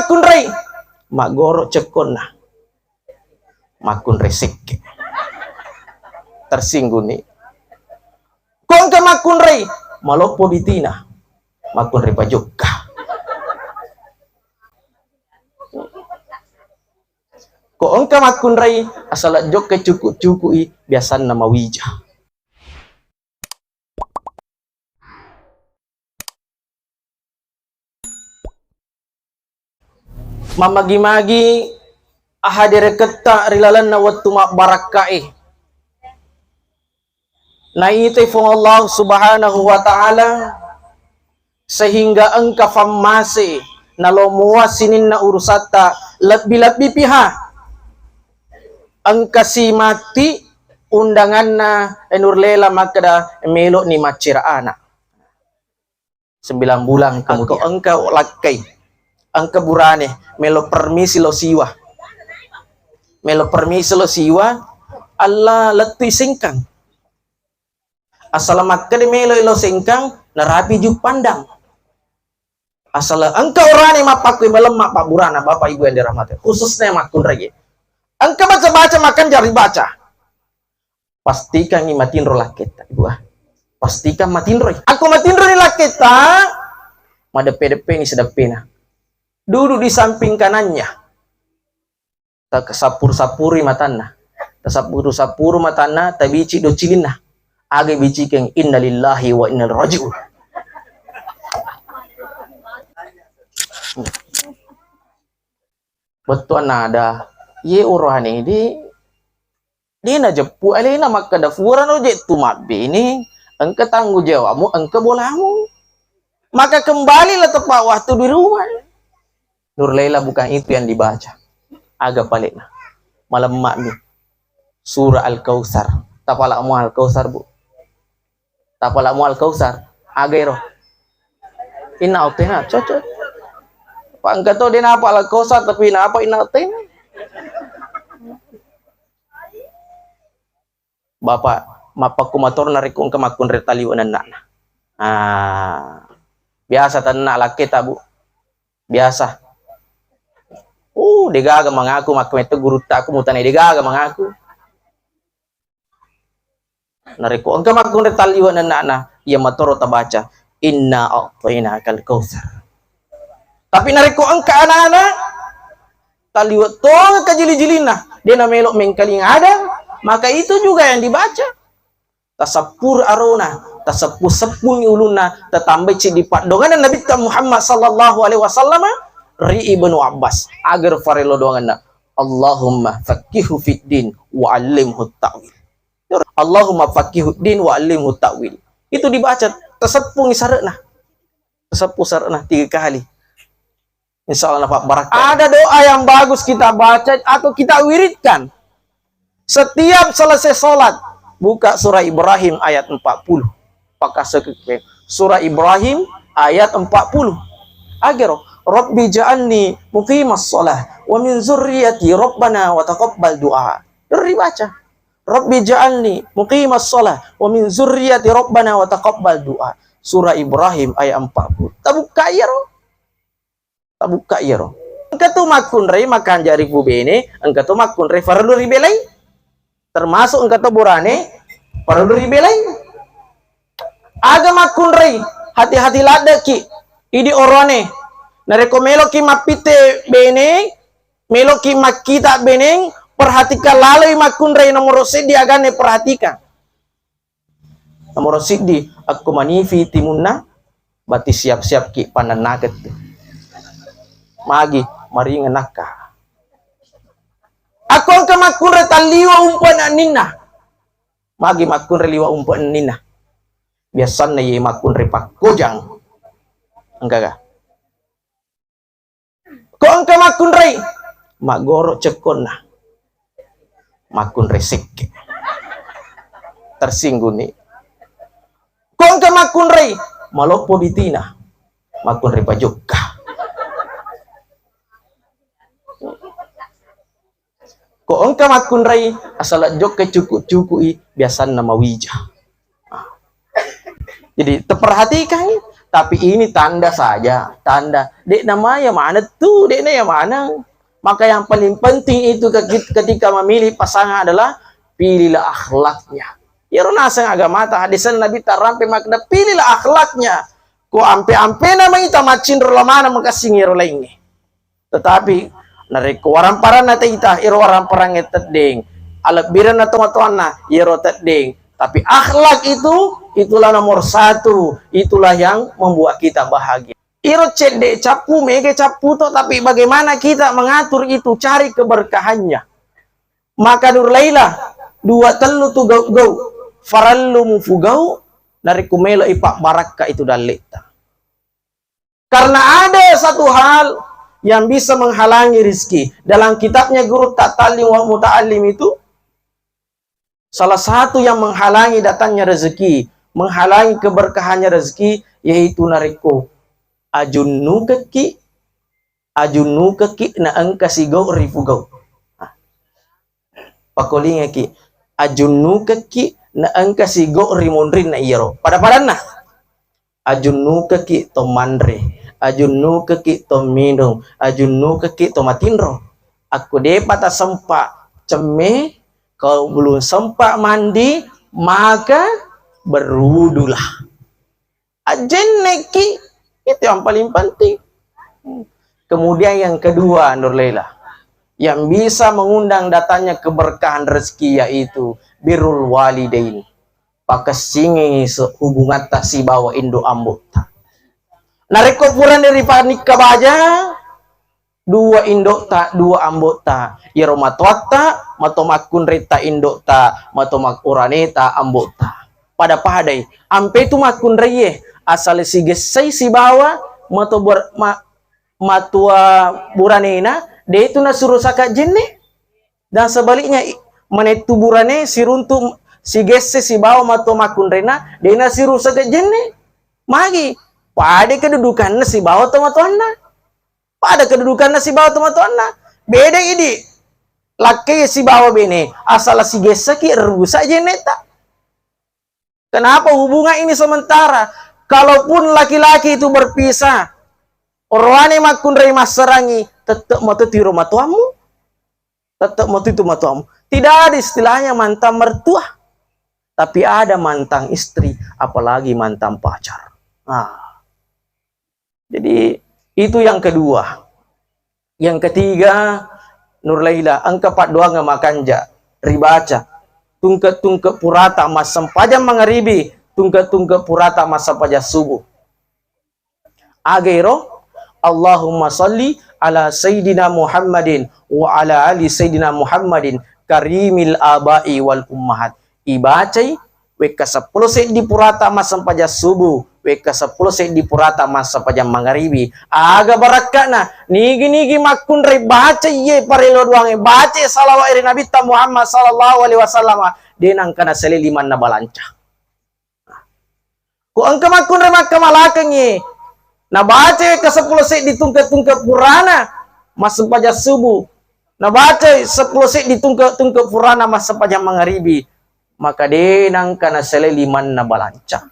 makun rei magoro cekon na makun resik tersinggung nih. Kok engka makun rei malopo ditina makun rei pajoka. Kok engka makun rei asal jok ke cuku-cukui biasan nama wija. Mamagi-magi ahadere ketta rilalan na wattu mak barakai. Na itifung Allah subhanahu wa ta'ala sehingga engka famasi nalomua sinin na urusata lebih-lebih pihak engka si mati undangan na enurlela makada melok ni macira anak 9 bulan kemudian engka lakai engka burane melo permisi lo siwa Allah letui singkang asal makkade melo ilo singkang narapi juk pandang asal engka orane mapakui melemak pak burana bapak ibu yang dirahmati khususnya makun regi engka baca-baca makan jari baca pastikan ni matinro laketa ibu pastikan matinro aku matinro ni laketa madepe-depe ni sedepena duduk di samping kanannya tak kesapur-sapuri matana tasapur-sapuru matana tabici do cilina age bici keng innalillahi wa innal rajiun. Betul nada ye urane di na jepu alena maka dafuran oje tu mabbe ini engke tanggung jawabmu engke bolamu maka kembalilah tepat waktu di rumah. Nur Laila bukan itu yang dibaca agak baliklah malam makmi surah Al-Kautsar tapalakmu Al-Kautsar bu tapalakmu Al-Kautsar agero inna utena cocok pak engkau tahu dia apa Al-Kautsar tapi apa inna utena bapak mapaku matur narikung kemakun retaliwan anak biasa tanah laki tabu biasa degaga mengaku makmetu guru takku mutane degaga mengaku nareko engka makun retaliwan anak ia matoro tabaca inna a'tayna kal kautsar tapi nareko engka anak-anak taliwat to kajili-jilina dia na melok mengkaling ada maka itu juga yang dibaca tasapur arona tasapur sepung uluna tetambe cidipat dongan Nabi Muhammad sallallahu alaihi wasallam ri ibnu Abbas agar farelo dongan Allahumma faqihu fid din wa 'allimhu ta'wil. Allahumma faqihu din wa 'allimhu ta'wil. Itu dibaca tasapung isareuna. Tasapu sareuna 3 kali. Insyaallah Pak Barak. Ada doa yang bagus kita baca atau kita wiridkan. Setiap selesai sholat buka surah Ibrahim ayat 40. Pakai surah Ibrahim ayat 40. Agero Rabbi ja'alni muqimas shalah wa min dzurriyyati rabbana wa taqabbal du'a. Dari baca. Rabbi ja'alni muqimas shalah wa min dzurriyyati rabbana wa taqabbal du'a. Surah Ibrahim ayat 40. Tabuka yero. Tabuka yero. Engka tu makun rei makan jari bubene, engka tu makun rei fardu ribelai. Termasuk engka tu burane fardu ribelai. Aga makun rei hati-hati lada ki. Idi orone nareko meloki mapite bene meloki makita beneng perhatikan lalu makun rei nomor sidi agane perhatikan nomor sidi aku manifi timunna bati siap-siap ki panan naket magi mari ngenaka aku angka makun rei taliwa umpan nina magi makun rei liwa umpan nina biasanya ye makun rei pakojang enggak kok engka makun rei magoro cekon na makun resik tersinggung nih. Kok engka makun rei malopo ditina makun rei pajoka. Kok engka makun rei asal jok ke cuku-cukui biasan nama wija. Jadi terperhatikan Tapi ini tanda saja, tanda. Dek namanya mana tuh, dek yang mana? Maka yang paling penting itu ketika memilih pasangan adalah pilihlah akhlaknya. Ya nasa agama ta hadisan Nabi tarampe makna pilihlah akhlaknya. Ko ampe-ampe nama ita macin rola mana makasing rola ini. Tetapi nareko warang paran na ita iro warang parang etedeng. Alat biran na tuan na iro tedeng. Tapi akhlak itu itulah nomor satu, itulah yang membuat kita bahagia. Iro cedek capu mege capu to, tapi bagaimana kita mengatur itu, cari keberkahannya. Maka Nurlailah dua telu tu gau farallu mufugau dari kumelo ipak baraka itu dalita. Karena ada satu hal yang bisa menghalangi rizki. Dalam kitabnya Guru Ta'talim wa Muta'alim itu, salah satu yang menghalangi datangnya rezeki, menghalangi keberkahannya rezeki, yaitu nariko ajunnu keki na angka sigau rifugau. Pakolinga ki ajunnu keki na angka sigau rimonrin na iro. Pada na ajunnu keki to mandre, ajunnu keki to minum, ajunnu keki to matinro. Aku dapat sempak ceme. Kalau belum sempat mandi, maka berwudulah. Ajeneki itu yang paling penting. Kemudian yang kedua, Nurlailah, yang bisa mengundang datangnya keberkahan rezeki yaitu birrul walidain. Pakasingi hubungan tak si bawa indo ambota. Nareko puran dari panik kabaja. Dua indok tak, dua ambok tak. Ya romatuak tak, matomakun reta indok tak, matomak uraneta ambok tak. Pada padai, ampe tu makun reye, asal si gesai si bawa, matua buranena, dia itu nasuruh sakat jenne. Dan sebaliknya, menetu burane si runtu si gesai si bawa matomakun rena, dia nasuruh sakat jenne. Magi, pada kedudukan si bawa tomatuana. Pada kedudukan si bawa teman-teman beda ini laki si bawa bene asal si gesaki rusak jeneta. Kenapa hubungan ini sementara? Kalaupun laki-laki itu berpisah, orwane makun rei maserangi tetap mau tiru matuamu, tetap mau itu matuamu. Tidak ada istilahnya mantan mertua, tapi ada mantan istri, apalagi mantan pacar. Nah, jadi itu yang kedua. Yang ketiga, Nurlailah, angka 42 ngamakanja, ribaca, tungke purata mas sempaja mangaribi, tungke purata mas sempaja subuh. Agairo, Allahumma salli ala Sayyidina Muhammadin wa ala ali Sayyidina Muhammadin karimil abai wal ummahat. Ibacai, weka 10 set di purata mas sempaja subuh. Weka 10 set di purata masa pajam mangaribi. Aga barakana nigi makun re baca ye parelo duange baca salawat iri Nabi Muhammad sallallahu alaihi wasallam denang kana seliliman na balanca. Ku angka makun re makka malakang ye. Na baca ke 10 set ditungke purana masa pajam subuh. Na baca 10 set ditungke purana masa pajam mangaribi. Maka denang kana seliliman na balanca.